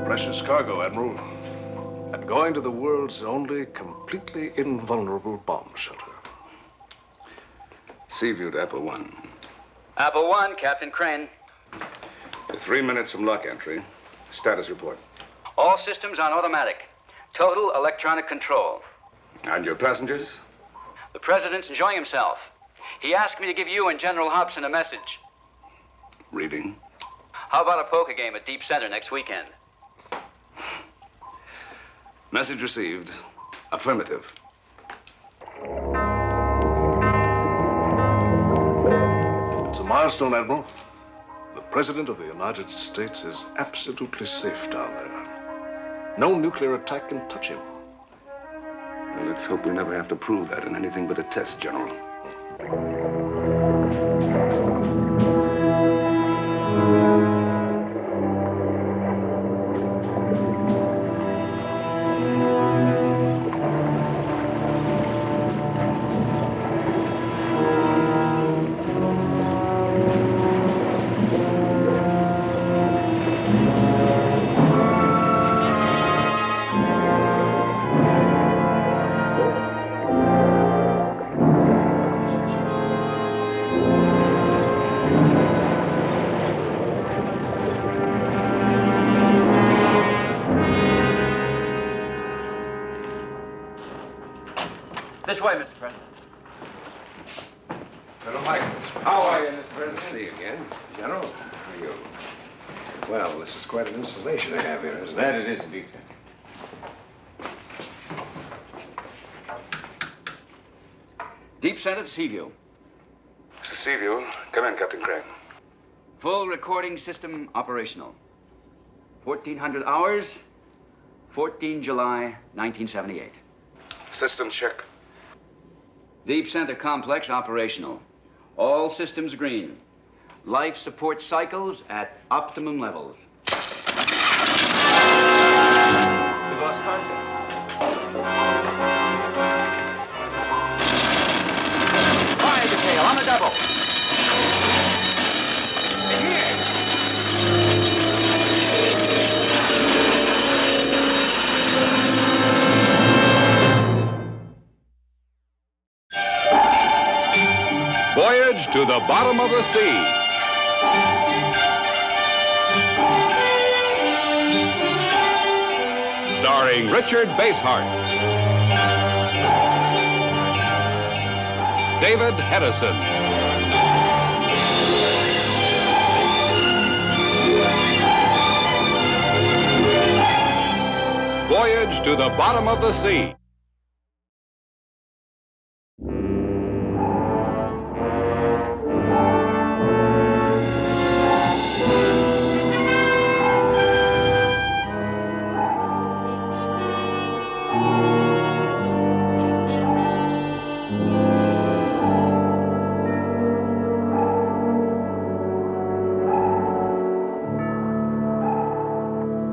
Precious cargo, Admiral. And going to the world's only completely invulnerable bomb shelter. Seaview to Apple 1. Apple 1, Captain Crane. You're 3 minutes from lock entry. Status report. All systems on automatic. Total electronic control. And your passengers? The President's enjoying himself. He asked me to give you and General Hobson a message. Reading. How about a poker game at Deep Center next weekend? Message received. Affirmative. It's a milestone, Admiral. The President of the United States is absolutely safe down there. No nuclear attack can touch him. Well, let's hope we never have to prove that in anything but a test, General. This way, Mr. President. Colonel Michaels. How are you, Mr. President? See you again. General. How are you? Well, this is quite an installation I have here, isn't it? That it is indeed, sir. Deep Center to Seaview. Mr. Seaview, come in, Captain Crane. Full recording system operational. 1400 hours, 14 July, 1978. System check. Deep Center complex operational. All systems green. Life support cycles at optimum levels. We've lost contact. Fire detail on the double. In here. Voyage to the bottom of the sea. Starring Richard Basehart, David Hedison, Voyage to the bottom of the sea.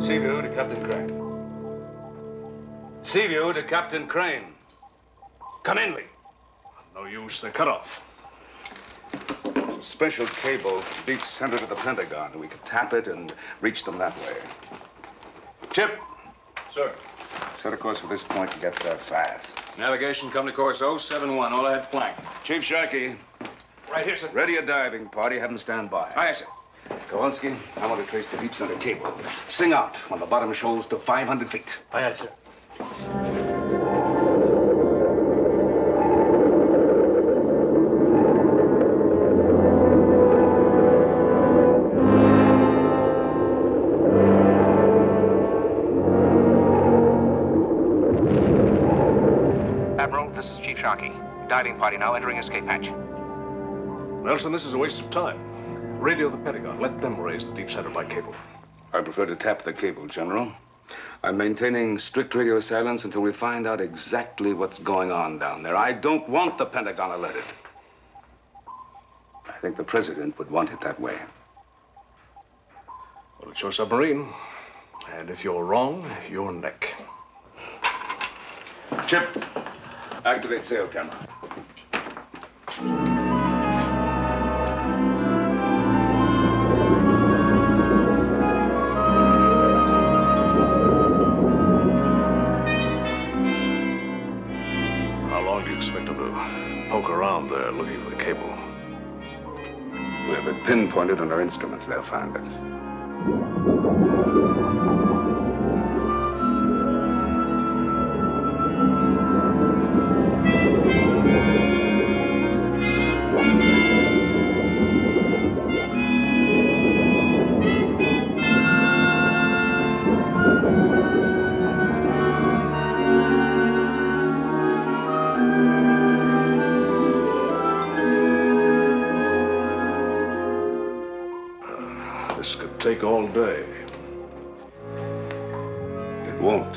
Seaview to Captain Crane. Seaview to Captain Crane. Come in, Lee. No use, they're cut off. Special cable deep center to the Pentagon. We could tap it and reach them that way. Chip. Sir. Set a course for this point to get there fast. Navigation, come to course 071. All ahead flank. Chief Sharkey, Right here, sir. ready a diving party. Have them stand by. Aye, sir. Kowalski, I want to trace the deep center cable. Sing out when the bottom shoals to 500 feet. Aye, sir. Admiral, this is Chief Sharkey. Diving party now entering escape hatch. Nelson, this is a waste of time. Radio the Pentagon. Let them raise the deep center by cable. I prefer to tap the cable, General. I'm maintaining strict radio silence until we find out exactly what's going on down there. I don't want the Pentagon alerted. I think the President would want it that way. Well, it's your submarine. And if you're wrong, your neck. Chip, activate sail camera. How long do you expect them to poke around there looking for the cable? We have it pinpointed on our instruments. They'll find it. This could take all day. It won't.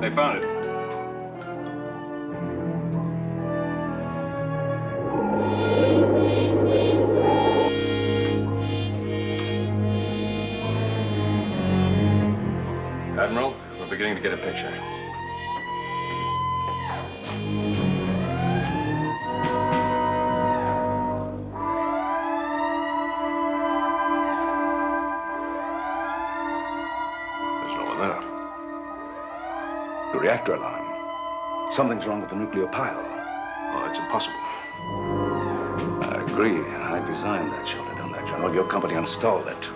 They found it. Admiral, we're beginning to get a picture. There's no one there. The reactor alarm. Something's wrong with the nuclear pile. Oh, it's impossible. I agree. I designed that shelter down there, General. Your company installed it.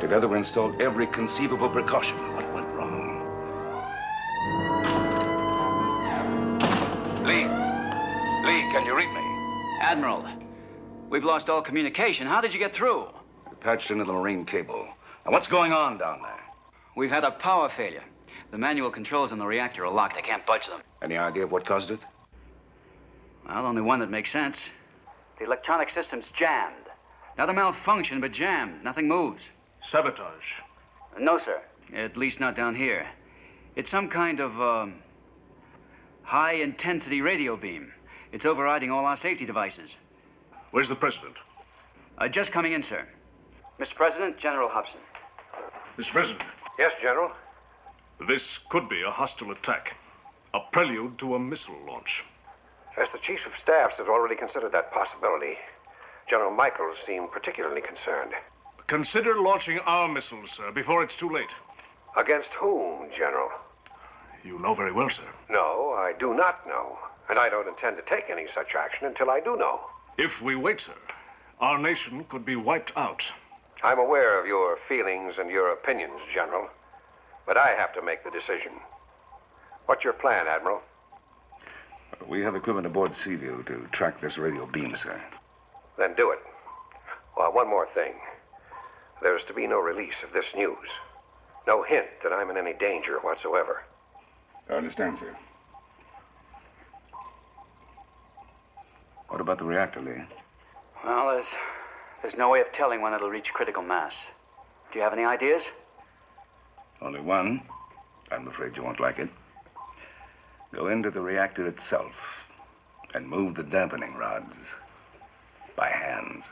Together, we installed every conceivable precaution. What went wrong? Lee, can you read me? Admiral, we've lost all communication. How did you get through? We patched into the marine cable. Now, what's going on down there? We've had a power failure. The manual controls on the reactor are locked. I can't budge them. Any idea of what caused it? Well, only one that makes sense. The electronic system's jammed. Not a malfunction, but jammed. Nothing moves. Sabotage. No, sir. At least not down here. It's some kind of, high-intensity radio beam. It's overriding all our safety devices. Where's the president? Just coming in, sir. Mr. President, General Hobson. Mr. President, Yes, General. this could be a hostile attack. A prelude to a missile launch. As the chiefs of staffs have already considered that possibility, General Michaels seemed particularly concerned. Consider launching our missiles, sir, before it's too late. Against whom, General? You know very well, sir. No, I do not know. And I don't intend to take any such action until I do know. If we wait, sir, our nation could be wiped out. I'm aware of your feelings and your opinions, General. But I have to make the decision. What's your plan, Admiral? We have equipment aboard Seaview to track this radio beam, sir. Then do it. Well, one more thing. There's to be no release of this news. No hint that I'm in any danger whatsoever. I understand, sir. What about the reactor, Lee? Well, there's no way of telling when it'll reach critical mass. Do you have any ideas? Only one. I'm afraid you won't like it. Go into the reactor itself and move the dampening rods by hand.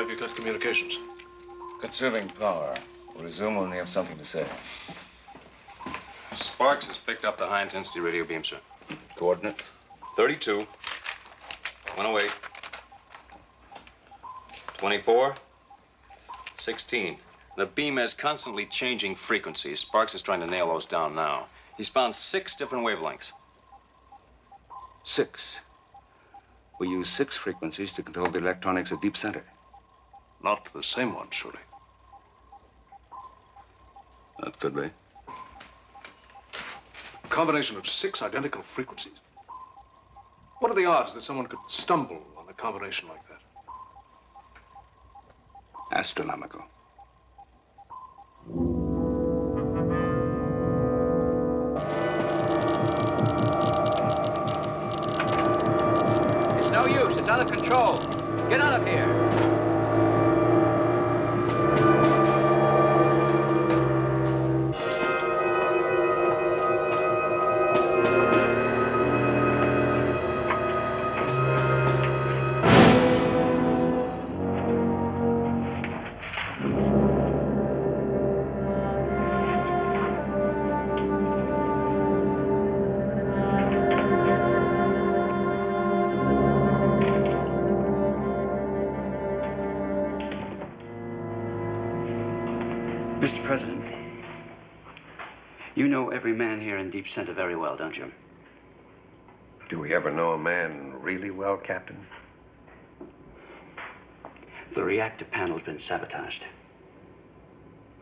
Why have you cut communications? Conserving power. We'll resume when we have something to say. Sparks has picked up the high-intensity radio beam, sir. Coordinates? 32, 108, 24, 16. The beam has constantly changing frequencies. Sparks is trying to nail those down now. He's found 6 different wavelengths. 6. We use 6 frequencies to control the electronics at Deep Center. Not the same one, surely. That could be. A combination of 6 identical frequencies? What are the odds that someone could stumble on a combination like that? Astronomical. It's no use. It's out of control. Get out of here. Mr. President, you know every man here in Deep Center very well, don't you? Do we ever know a man really well, Captain? The reactor panel's been sabotaged.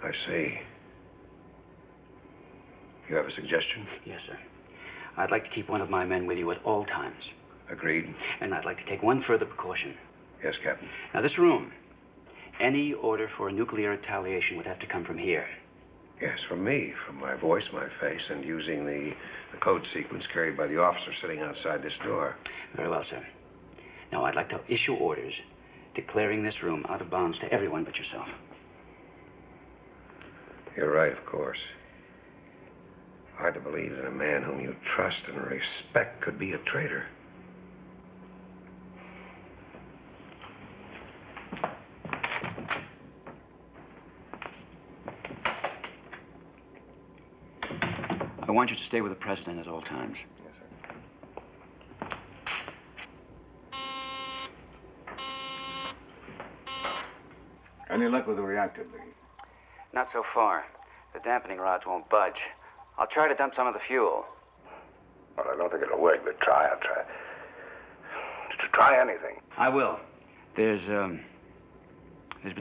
I see. You have a suggestion? Yes, sir. I'd like to keep one of my men with you at all times. Agreed. And I'd like to take one further precaution. Yes, Captain. Now, this room, any order for a nuclear retaliation would have to come from here. Yes, from me, from my voice, my face, and using the code sequence carried by the officer sitting outside this door. Very well, sir. Now, I'd like to issue orders declaring this room out of bounds to everyone but yourself. You're right, of course. Hard to believe that a man whom you trust and respect could be a traitor. I want you to stay with the president at all times. Yes, sir. Any luck with the reactor, Lee? Not so far. The dampening rods won't budge. I'll try to dump some of the fuel. Well, I don't think it'll work, but try. I'll try. Try anything. I will. There's been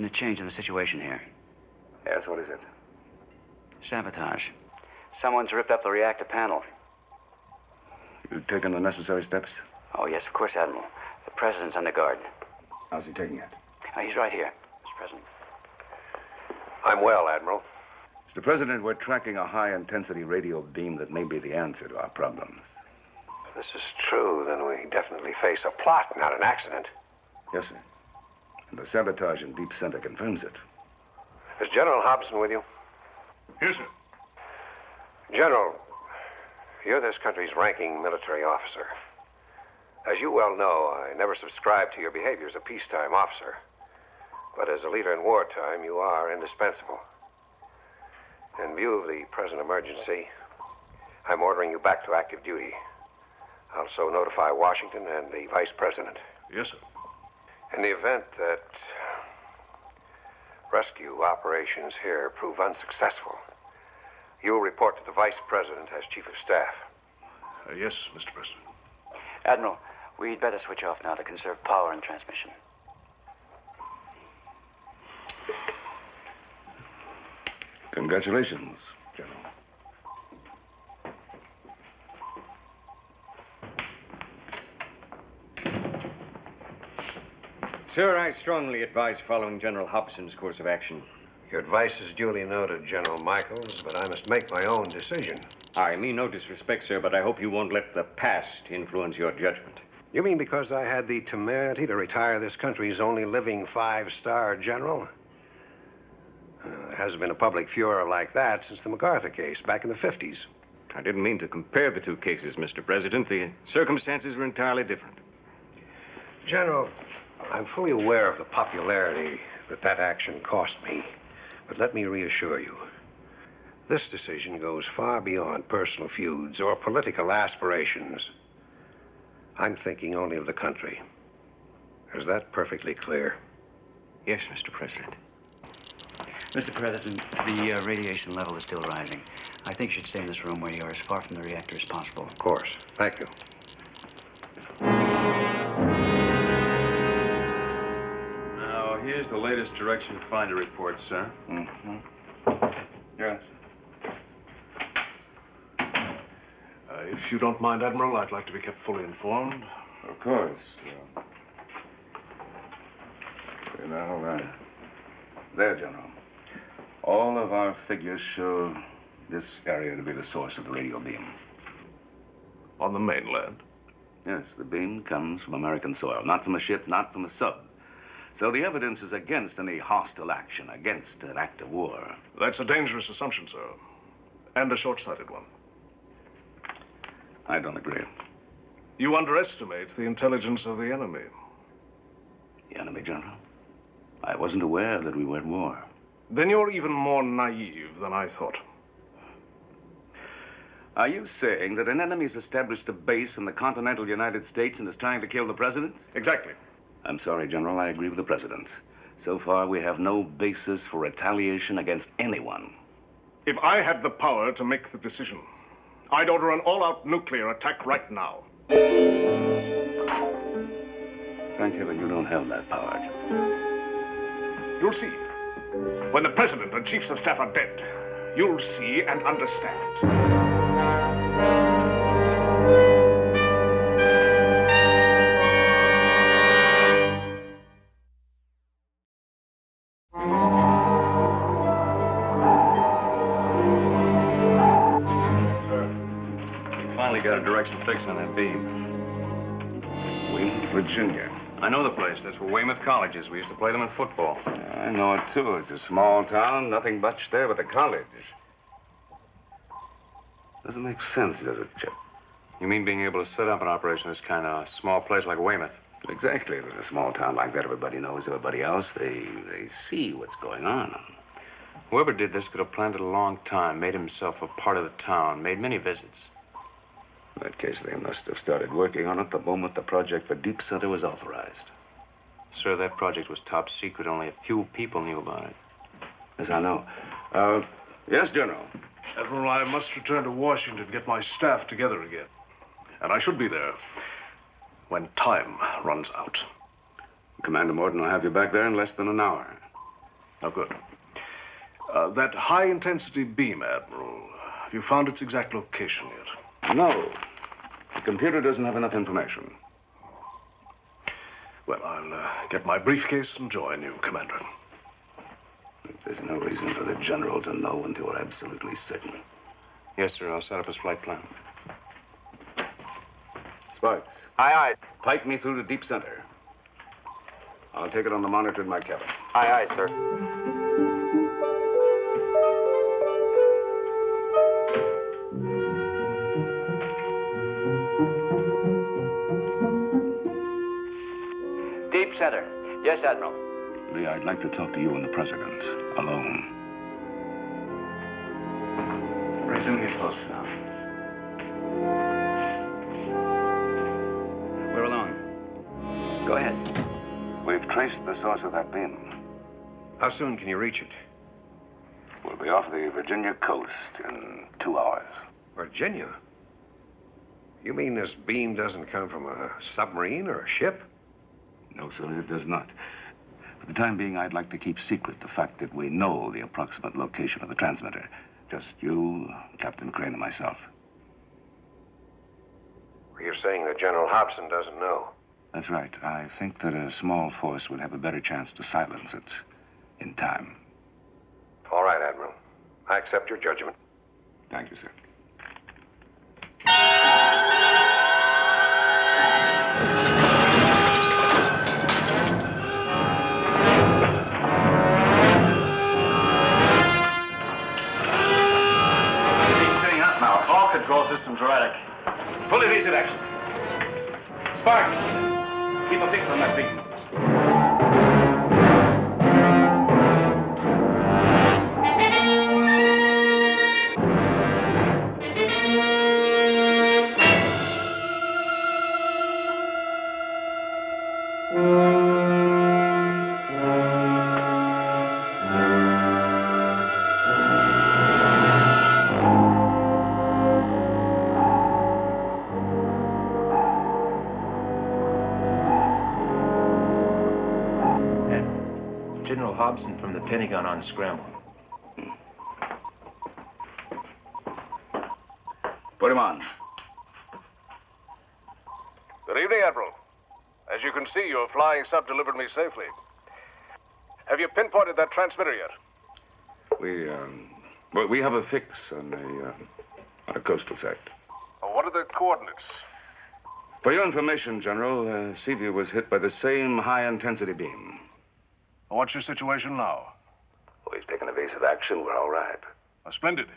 a change in the situation here. Yes, what is it? Sabotage. Someone's ripped up the reactor panel. You've taken the necessary steps? Oh, yes, of course, Admiral. The president's on the guard. How's he taking it? He's right here, Mr. President. I'm well, Admiral. Mr. President, we're tracking a high-intensity radio beam that may be the answer to our problems. If this is true, then we definitely face a plot, not an accident. Yes, sir. And the sabotage in Deep Center confirms it. Is General Hobson with you? Yes, sir. General, you're this country's ranking military officer. As you well know, I never subscribed to your behavior as a peacetime officer. But as a leader in wartime, you are indispensable. In view of the present emergency, I'm ordering you back to active duty. I'll also notify Washington and the Vice President. Yes, sir. In the event that rescue operations here prove unsuccessful, you'll report to the Vice President as Chief of Staff. Yes, Mr. President. Admiral, we'd better switch off now to conserve power and transmission. Congratulations, General. Sir, I strongly advise following General Hobson's course of action. Your advice is duly noted, General Michaels, but I must make my own decision. I mean no disrespect, sir, but I hope you won't let the past influence your judgment. You mean because I had the temerity to retire this country's only living five-star general? There hasn't been a public furor like that since the MacArthur case back in the 50s. I didn't mean to compare the two cases, Mr. President. The circumstances were entirely different. General, I'm fully aware of the popularity that action cost me, but let me reassure you. This decision goes far beyond personal feuds or political aspirations. I'm thinking only of the country. Is that perfectly clear? Yes, Mr. President. Mr. President, the radiation level is still rising. I think you should stay in this room where you are as far from the reactor as possible. Of course. Thank you. Now, here's the latest direction finder report, sir. Yes. If you don't mind, Admiral, I'd like to be kept fully informed. Of course. Now, there, General. All of our figures show this area to be the source of the radio beam. On the mainland? Yes, the beam comes from American soil, not from a ship, not from a sub. So the evidence is against any hostile action, against an act of war. That's a dangerous assumption, sir. And a short-sighted one. I don't agree. You underestimate the intelligence of the enemy. The enemy, General? I wasn't aware that we were at war. Then you're even more naive than I thought. Are you saying that an enemy has established a base in the continental United States and is trying to kill the president? Exactly. I'm sorry, General. I agree with the president. So far, we have no basis for retaliation against anyone. If I had the power to make the decision, I'd order an all-out nuclear attack right now. Thank heaven you don't have that power. You'll see. When the president and chiefs of staff are dead, you'll see and understand. Got a direction fix on that beam. Weymouth, Virginia. I know the place. That's where Weymouth College is. We used to play them in football. I know it, too. It's a small town. Nothing much there but the college. Doesn't make sense, does it, Chip? You mean being able to set up an operation in this kind of small place like Weymouth? Exactly. In a small town like that, everybody knows everybody else. They see what's going on. Whoever did this could have planned it a long time, made himself a part of the town, made many visits. In that case, they must have started working on it the moment the project for Deep Center was authorized. Sir, that project was top secret. Only a few people knew about it. Yes, I know. Yes, General. Admiral, I must return to Washington to get my staff together again. And I should be there when time runs out. Commander Morton will have you back there in less than an hour. Oh, good. That high-intensity beam, Admiral, have you found its exact location yet? No. The computer doesn't have enough information. Well, I'll get my briefcase and join you, Commander. There's no reason for the General to know until we're absolutely certain. Yes, sir. I'll set up his flight plan. Sparks. Aye, aye. Pipe me through to Deep Center. I'll take it on the monitor in my cabin. Aye, aye, sir. Deep Center. Yes, Admiral. Lee, I'd like to talk to you and the President, alone. Resume your post now. We're alone. Go ahead. We've traced the source of that beam. How soon can you reach it? We'll be off the Virginia coast in 2 hours. Virginia? You mean this beam doesn't come from a submarine or a ship? No, sir, it does not. For the time being, I'd like to keep secret the fact that we know the approximate location of the transmitter. Just you, Captain Crane, and myself. You're saying that General Hobson doesn't know? That's right. I think that a small force would have a better chance to silence it in time. All right, Admiral. I accept your judgment. Thank you, sir. All control systems are attic. Fully decent action. Sparks, keep a fix on that beam. General Hobson from the Pentagon on scramble. Put him on. Good evening, Admiral. As you can see, your flying sub delivered me safely. Have you pinpointed that transmitter yet? We have a fix on a coastal sector. What are the coordinates? For your information, General, Seaview was hit by the same high-intensity beam. What's your situation now? We've taken evasive action. We're all right. Splendid.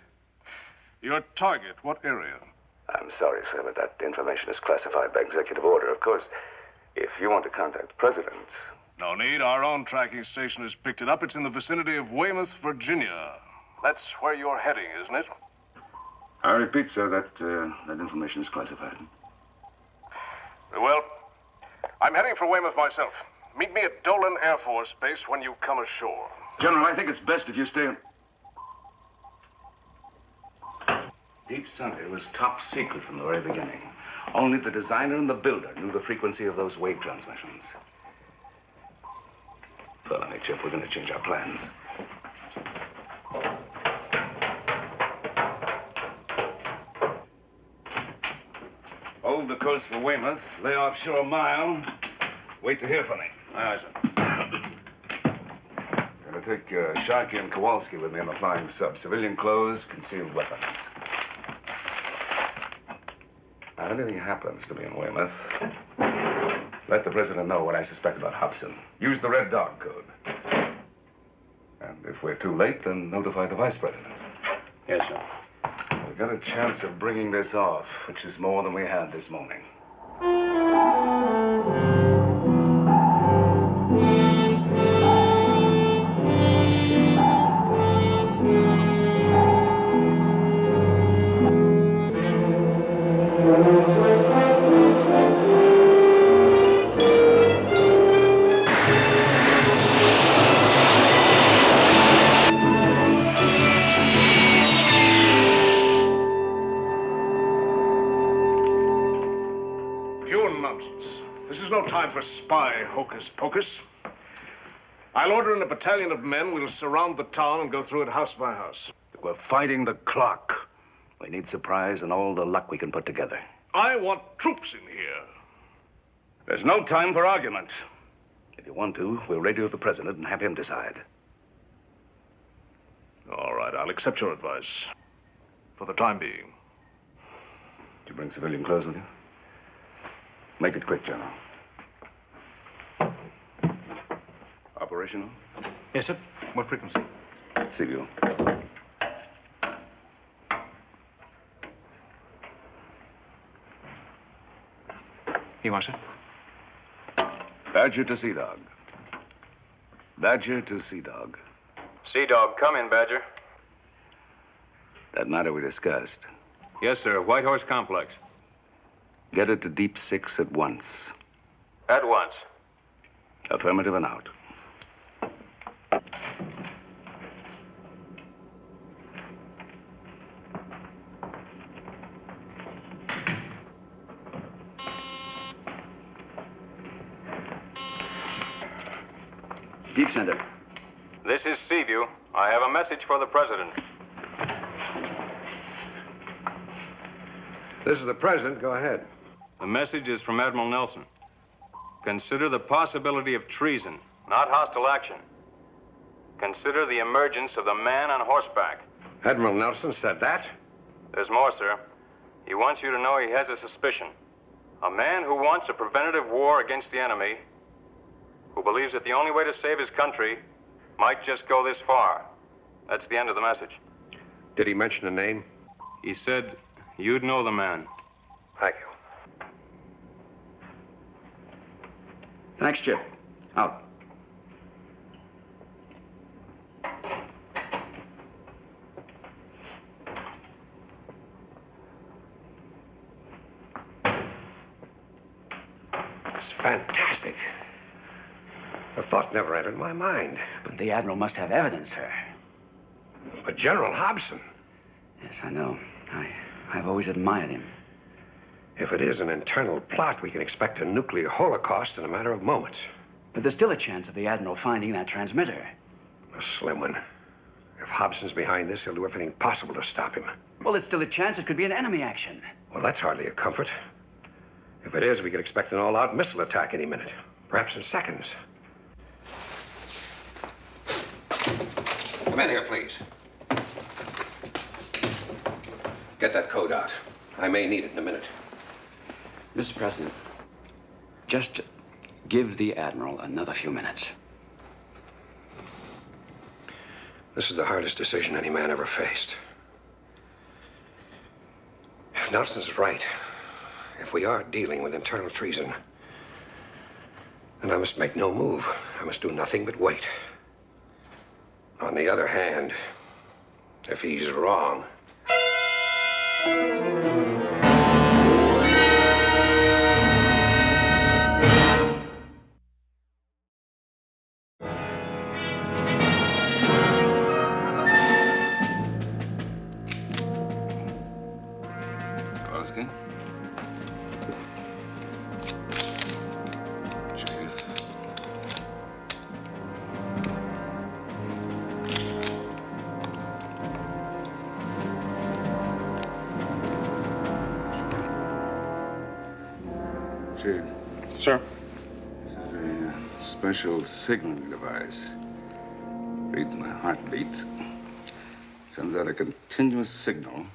Your target, what area? I'm sorry, sir, but that information is classified by executive order. Of course, if you want to contact the president... No need. Our own tracking station has picked it up. It's in the vicinity of Weymouth, Virginia. That's where you're heading, isn't it? I repeat, sir, that information is classified. Very well. I'm heading for Weymouth myself. Meet me at Dolan Air Force Base when you come ashore. General, I think it's best if you stay... Deep Center was top secret from the very beginning. Only the designer and the builder knew the frequency of those wave transmissions. Follow me, Chip. We're going to change our plans. Hold the coast for Weymouth. Lay offshore a mile. Wait to hear from me. Aye, sir. Gonna take Sharkey and Kowalski with me on the flying sub. Civilian clothes, concealed weapons. Now, if anything happens to me in Weymouth, let the president know what I suspect about Hobson. Use the Red Dog code. And if we're too late, then notify the vice president. Yes, sir. We've got a chance of bringing this off, which is more than we had this morning. Time for spy hocus pocus. I'll order in a battalion of men. We'll surround the town and go through it house by house. We're fighting the clock. We need surprise and all the luck we can put together. I want troops in here. There's no time for argument. If you want to, we'll radio the president and have him decide. All right, I'll accept your advice. For the time being. Did you bring civilian clothes with you? Make it quick, General. Operational? Yes, sir. What frequency? Seaview. You are, sir? Badger to Sea Dog. Badger to Sea Dog. Sea Dog, come in, Badger. That matter we discussed. Yes, sir. White Horse Complex. Get it to Deep Six at once. At once. Affirmative and out. Deep Center. This is Seaview. I have a message for the president. This is the president. Go ahead. The message is from Admiral Nelson. Consider the possibility of treason, not hostile action. Consider the emergence of the man on horseback. Admiral Nelson said that? There's more, sir. He wants you to know he has a suspicion. A man who wants a preventative war against the enemy, who believes that the only way to save his country might just go this far. That's the end of the message. Did he mention a name? He said you'd know the man. Thank you. Thanks, Chip. Out. It's fantastic. The thought never entered my mind. But the Admiral must have evidence, sir. But General Hobson. Yes, I know. I've always admired him. If it is an internal plot, we can expect a nuclear holocaust in a matter of moments. But there's still a chance of the Admiral finding that transmitter. A slim one. If Hobson's behind this, he'll do everything possible to stop him. Well, there's still a chance it could be an enemy action. Well, that's hardly a comfort. If it is, we could expect an all-out missile attack any minute. Perhaps in seconds. Come in here, please. Get that code out. I may need it in a minute. Mr. President, just give the Admiral another few minutes. This is the hardest decision any man ever faced. If Nelson's right, if we are dealing with internal treason, then I must make no move. I must do nothing but wait. On the other hand, if he's wrong... Kowalski? Chief. Chief. Sir? This is a special signaling device. Reads my heartbeat. Sends out a continuous signal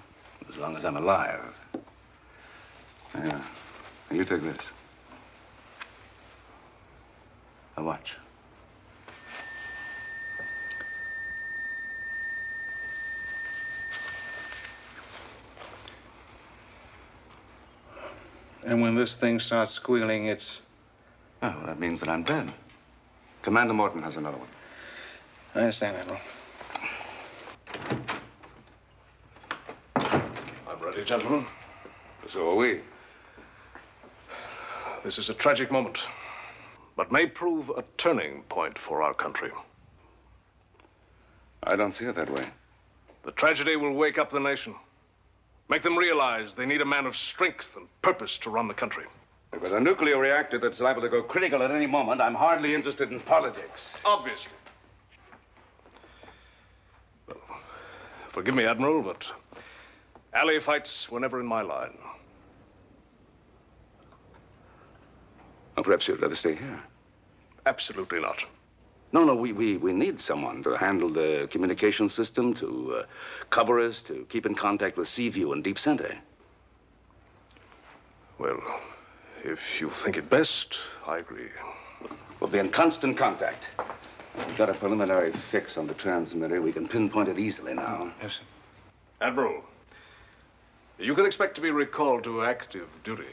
as long as I'm alive. Yeah. You take this. A watch. And when this thing starts squealing, it's... Oh, that means that I'm dead. Commander Morton has another one. I understand, Admiral. I'm ready, gentlemen. So are we. This is a tragic moment, but may prove a turning point for our country. I don't see it that way. The tragedy will wake up the nation, make them realize they need a man of strength and purpose to run the country. With a nuclear reactor that's liable to go critical at any moment, I'm hardly interested in politics. Obviously. Well, forgive me, Admiral, but alley fights were never in my line. Well, perhaps you'd rather stay here. Absolutely not. No, we need someone to handle the communication system, to cover us, to keep in contact with Seaview and Deep Center. Well, if you think it best, I agree. We'll be in constant contact. We've got a preliminary fix on the transmitter. We can pinpoint it easily now. Yes, sir. Admiral, you can expect to be recalled to active duty.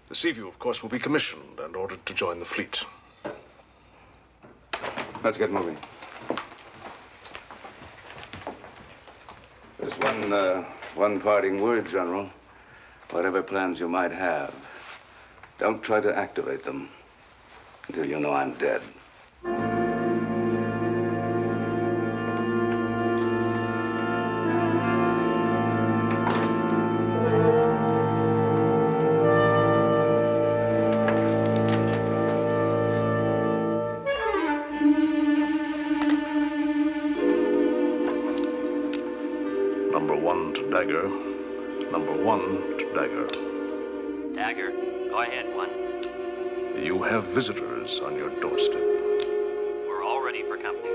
The Seaview, of course, will be commissioned and ordered to join the fleet. Let's get moving. There's one parting word, General. Whatever plans you might have, don't try to activate them until you know I'm dead. Number 1 to Dagger. Number 1 to Dagger. Dagger, go ahead, 1. You have visitors on your doorstep. We're all ready for company.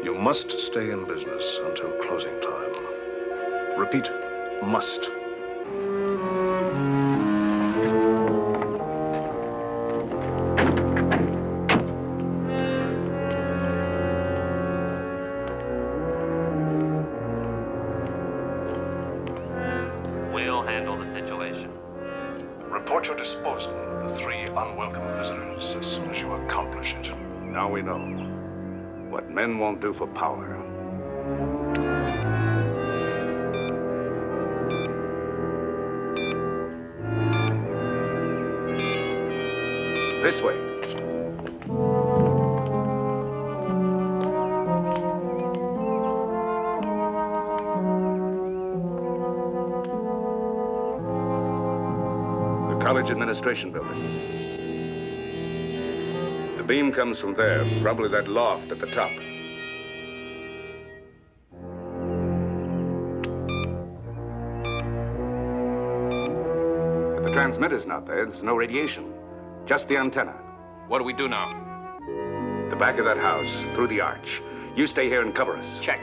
You must stay in business until closing time. Repeat, must. We'll handle the situation. Report your disposal of the 3 unwelcome visitors as soon as you accomplish it. Now we know what men won't do for power. This way. The college administration building. beam comes from there, probably that loft at the top. But the transmitter's not there. There's no radiation. Just the antenna. What do we do now? The back of that house, through the arch. You stay here and cover us. Check.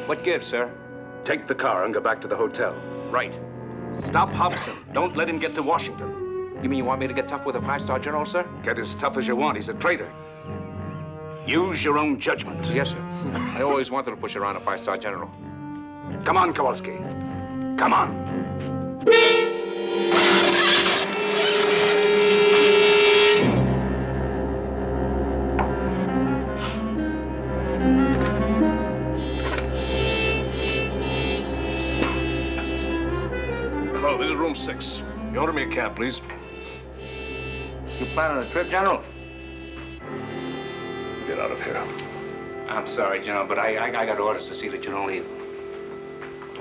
What gives, sir? Take the car and go back to the hotel. Right. Stop Hobson. Don't let him get to Washington. You mean you want me to get tough with a five-star general, sir? Get as tough as you want. He's a traitor. Use your own judgment. Yes, sir. I always wanted to push around a five-star general. Come on, Kowalski. Come on. Hello, this is room 6. You order me a cab, please. You planning a trip, General? Get out of here. I'm sorry, General, but I got orders to see that you don't leave.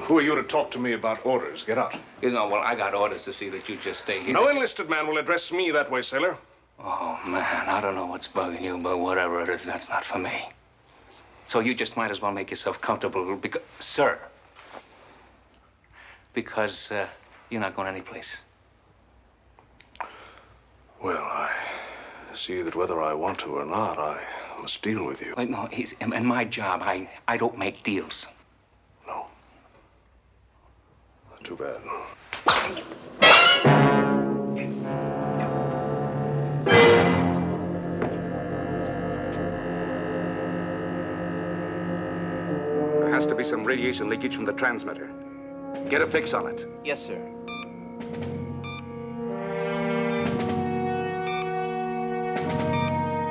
Who are you to talk to me about orders? Get out. You know, well, I got orders to see that you just stay here. No enlisted man will address me that way, sailor. Oh, man, I don't know what's bugging you, but whatever it is, that's not for me. So you just might as well make yourself comfortable because, sir, because you're not going anyplace. Well, I see that whether I want to or not, I must deal with you. Wait, no, in my job, I don't make deals. No. Too bad. There has to be some radiation leakage from the transmitter. Get a fix on it. Yes, sir.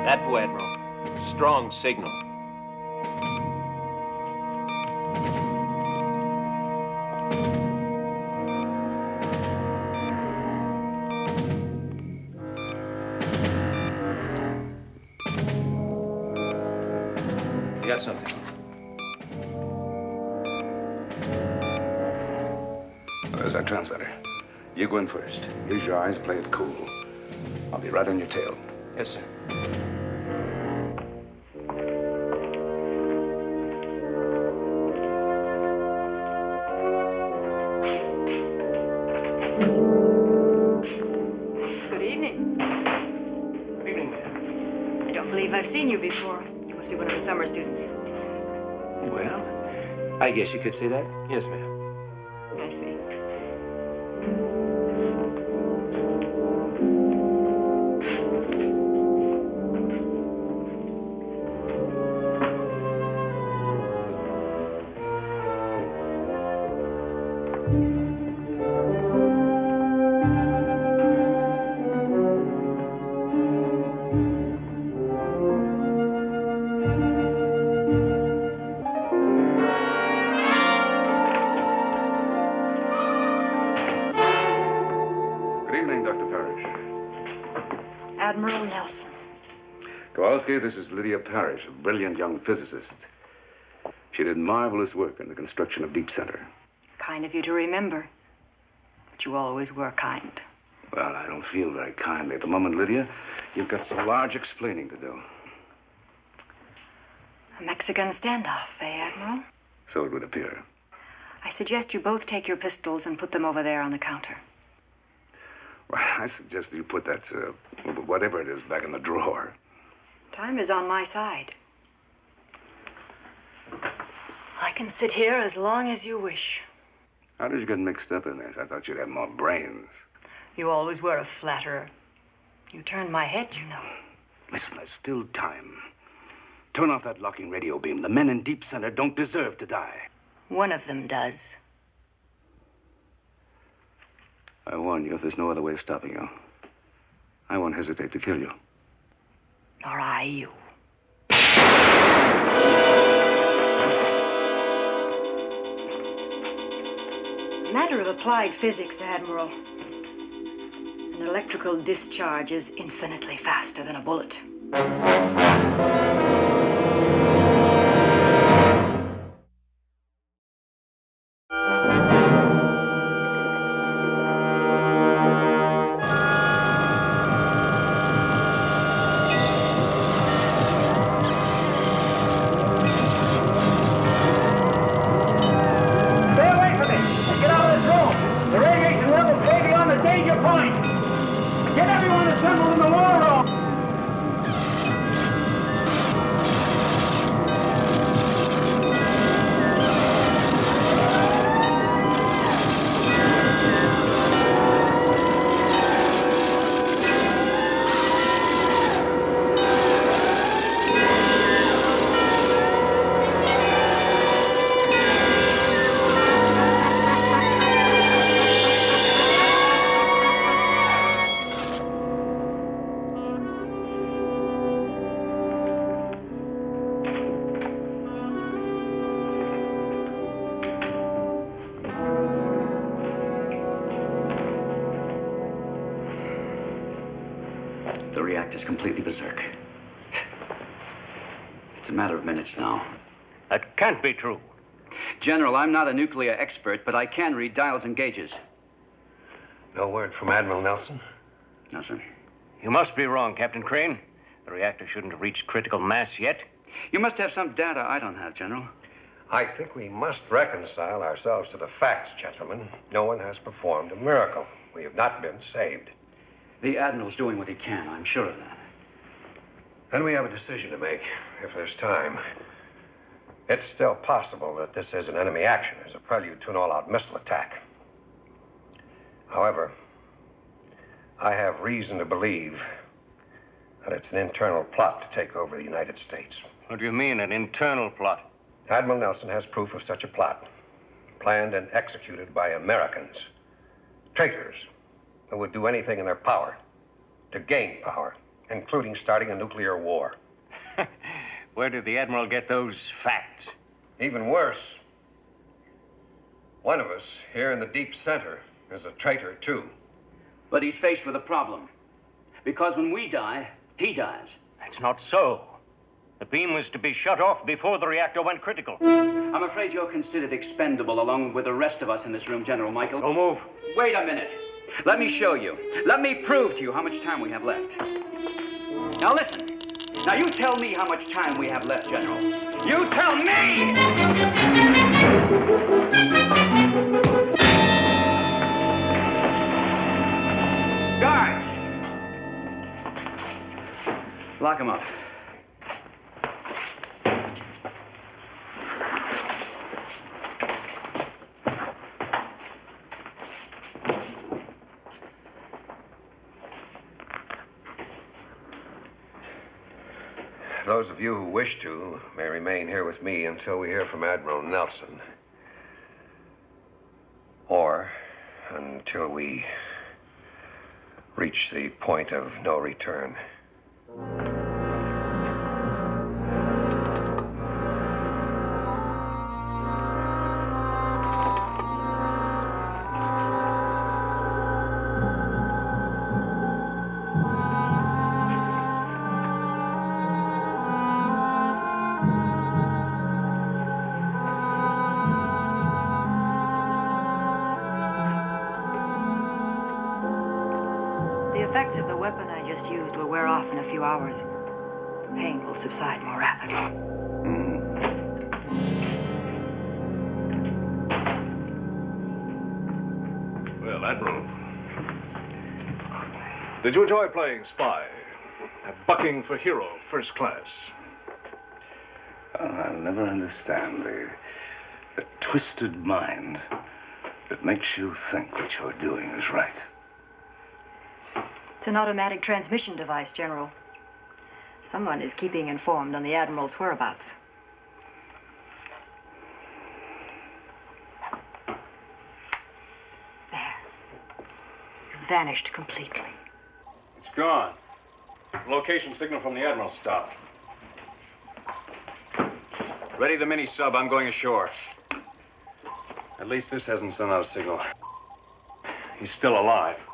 That way, Admiral. Strong signal. You got something? There's our transmitter. You go in first. Use your eyes, play it cool. I'll be right on your tail. Yes, sir. Good evening. Good evening. I don't believe I've seen you before. You must be one of the summer students. Well, I guess you could say that. Yes, ma'am. I see. Admiral Nelson. Kowalski, this is Lydia Parrish, a brilliant young physicist. She did marvelous work in the construction of Deep Center. Kind of you to remember. But you always were kind. Well, I don't feel very kindly at the moment, Lydia. You've got some large explaining to do. A Mexican standoff, eh, Admiral? So it would appear. I suggest you both take your pistols and put them over there on the counter. Well, I suggest that you put that, whatever it is, back in the drawer. Time is on my side. I can sit here as long as you wish. How did you get mixed up in this? I thought you'd have more brains. You always were a flatterer. You turned my head, you know. Listen, there's still time. Turn off that locking radio beam. The men in Deep Center don't deserve to die. One of them does. I warn you, if there's no other way of stopping you, I won't hesitate to kill you. Nor I you. A matter of applied physics, Admiral. An electrical discharge is infinitely faster than a bullet. The reactor's completely berserk. It's a matter of minutes now. That can't be true. General, I'm not a nuclear expert, but I can read dials and gauges. No word from Admiral Nelson? No, sir. You must be wrong, Captain Crane. The reactor shouldn't have reached critical mass yet. You must have some data I don't have, General. I think we must reconcile ourselves to the facts, gentlemen. No one has performed a miracle. We have not been saved. The Admiral's doing what he can, I'm sure of that. Then we have a decision to make, if there's time. It's still possible that this is an enemy action as a prelude to an all-out missile attack. However, I have reason to believe that it's an internal plot to take over the United States. What do you mean, an internal plot? Admiral Nelson has proof of such a plot, planned and executed by Americans. Traitors who would do anything in their power to gain power, including starting a nuclear war. Where did the Admiral get those facts? Even worse, one of us here in the Deep Center is a traitor, too. But he's faced with a problem. Because when we die, he dies. That's not so. The beam was to be shut off before the reactor went critical. I'm afraid you're considered expendable along with the rest of us in this room, General Michael. Don't move. Wait a minute. Let me show you. Let me prove to you how much time we have left. Now listen. Now you tell me how much time we have left, General. You tell me! Guards! Lock him up. Those of you who wish to may remain here with me until we hear from Admiral Nelson. Or until we reach the point of no return. The effects of the weapon I just used will wear off in a few hours. The pain will subside more rapidly. Well, Admiral, Did you enjoy playing spy? Bucking for hero, first class. I'll never understand the twisted mind that makes you think what you're doing is right. It's an automatic transmission device, General. Someone is keeping informed on the Admiral's whereabouts. There. You vanished completely. It's gone. Location signal from the Admiral stopped. Ready the mini-sub. I'm going ashore. At least this hasn't sent out a signal. He's still alive.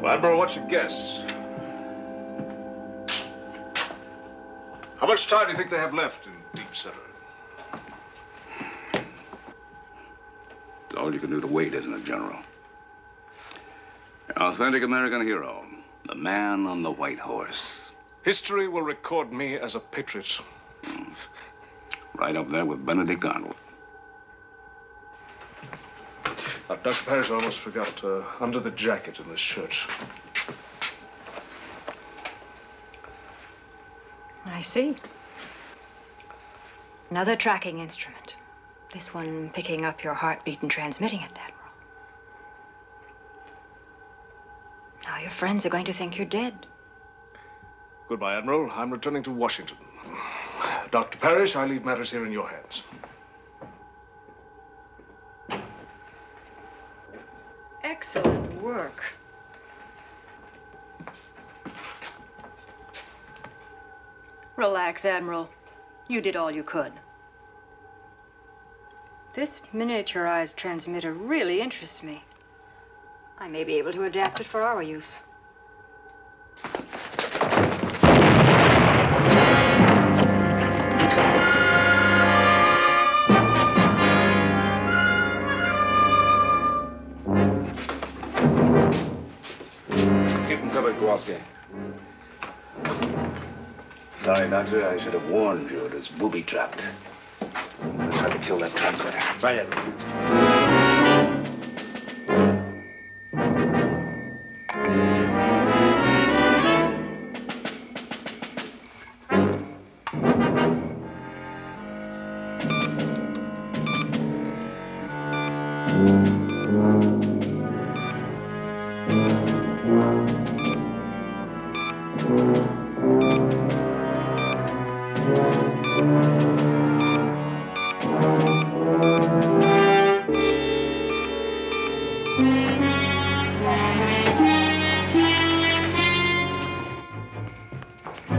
Admiral, what's your guess? How much time do you think they have left in deep center? It's all you can do to wait, isn't it, General? An authentic American hero. The man on the white horse. History will record me as a patriot. Right up there with Benedict Arnold. Dr. Parrish, I almost forgot, under the jacket in the shirt. I see. Another tracking instrument. This one picking up your heartbeat and transmitting it, Admiral. Now your friends are going to think you're dead. Goodbye, Admiral. I'm returning to Washington. Dr. Parrish, I leave matters here in your hands. Excellent work. Relax, Admiral. You did all you could. This miniaturized transmitter really interests me. I may be able to adapt it for our use. Keep him covered, Kowalski. Sorry, Doctor. I should have warned you. It is booby-trapped. I'm gonna try to kill that transmitter. Try it.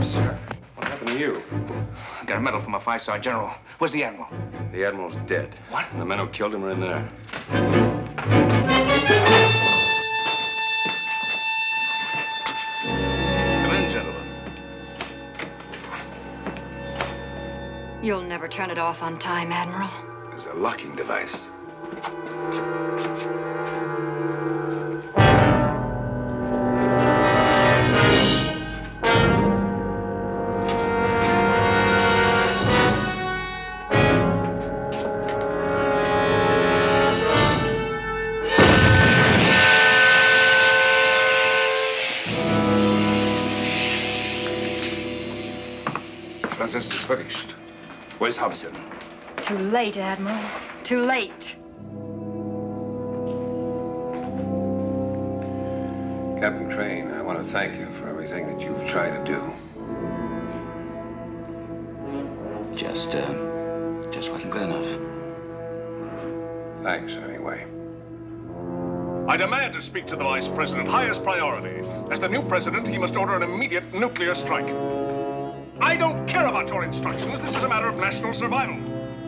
Sir, what happened to you? I got a medal from a five-star general. Where's the admiral? The admiral's dead. What? And the men who killed him are in there. Come in, gentlemen. You'll never turn it off on time, Admiral. There's a locking device. This is finished. Where's Hobson? Too late, Admiral. Too late. Captain Crane, I want to thank you for everything that you've tried to do. Just wasn't good enough. Thanks, anyway. I demand to speak to the Vice President. Highest priority. As the new president, he must order an immediate nuclear strike. I don't care about your instructions. This is a matter of national survival.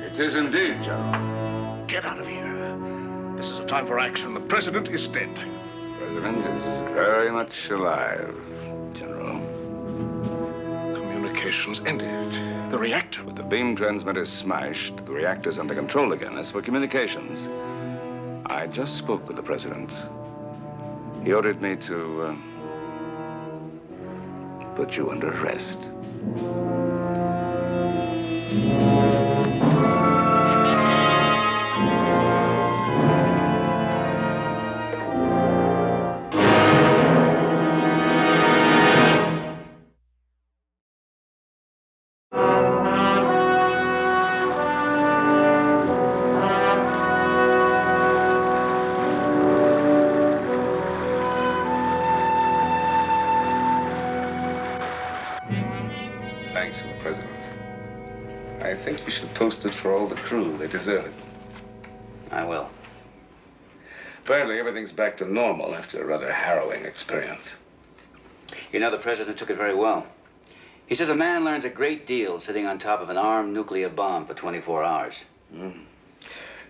It is indeed, General. Get out of here. This is a time for action. The president is dead. The president is very much alive, General. Communications ended. The reactor. With the beam transmitters smashed, the reactor's under control again. As for communications, I just spoke with the president. He ordered me to put you under arrest. Thanks to the president. I think you should post it for all the crew. They deserve it. I will. Apparently, everything's back to normal after a rather harrowing experience. You know, the president took it very well. He says a man learns a great deal sitting on top of an armed nuclear bomb for 24 hours.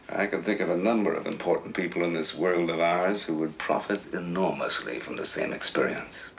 I can think of a number of important people in this world of ours who would profit enormously from the same experience.